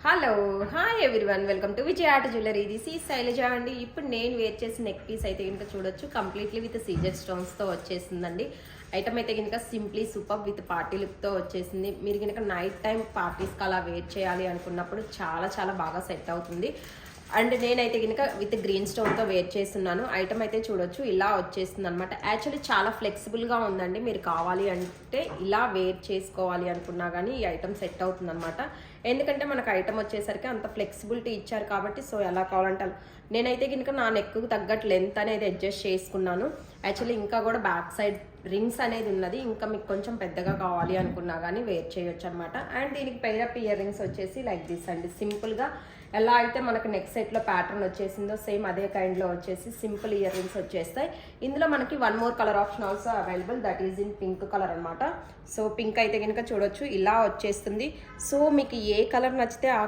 Hello hi everyone welcome to Vijaya art jewellery. ఇది C Shailaja అండి. ఇప్పుడు నేను వేర్ చేసిన నెక్ పీస్ అయితే కనుక చూడొచ్చు, కంప్లీట్లీ విత్ సీజర్ స్టోన్స్తో వచ్చేసిందండి. ఐటమ్ అయితే కనుక సింప్లీ సూపర్ విత్ పార్టీ లుక్తో వచ్చేసింది. మీరు కనుక నైట్ టైం పార్టీస్కి అలా వేర్ చేయాలి అనుకున్నప్పుడు చాలా చాలా బాగా సెట్ అవుతుంది. అండ్ నేనైతే కనుక విత్ గ్రీన్ స్టోన్తో వేర్ చేస్తున్నాను. ఐటమ్ అయితే చూడొచ్చు, ఇలా వచ్చేస్తుంది అనమాట. యాక్చువల్లీ చాలా ఫ్లెక్సిబుల్గా ఉందండి. మీరు కావాలి అంటే ఇలా వేర్ చేసుకోవాలి అనుకున్నా కానీ ఈ ఐటమ్ సెట్ అవుతుంది అనమాట. ఎందుకంటే మనకు ఐటమ్ వచ్చేసరికి అంత ఫ్లెక్సిబిలిటీ ఇచ్చారు కాబట్టి సో ఎలా కావాలంటే నేనైతే కనుక నా నెక్కు తగ్గట్టు లెంత్ అనేది అడ్జస్ట్ చేసుకున్నాను. యాక్చువల్లీ ఇంకా కూడా బ్యాక్ సైడ్ రింగ్స్ అనేది ఉన్నది. ఇంకా మీకు కొంచెం పెద్దగా కావాలి అనుకున్నా కానీ వేర్ చేయొచ్చు అనమాట. అండ్ దీనికి పెయిరప్ ఇయర్ రింగ్స్ వచ్చేసి లైక్ దిస్ అండి. సింపుల్గా ఎలా అయితే మనకు నెక్ సెట్లో ప్యాటర్న్ వచ్చేసిందో సేమ్ అదే కైండ్లో వచ్చేసి సింపుల్ ఇయర్ రింగ్స్ వచ్చేస్తాయి. ఇందులో మనకి one more colour option also available, that is in pink colour అనమాట. సో పింక్ అయితే కనుక చూడొచ్చు, ఇలా వచ్చేస్తుంది. సో మీకు ఏ కలర్ నచ్చితే ఆ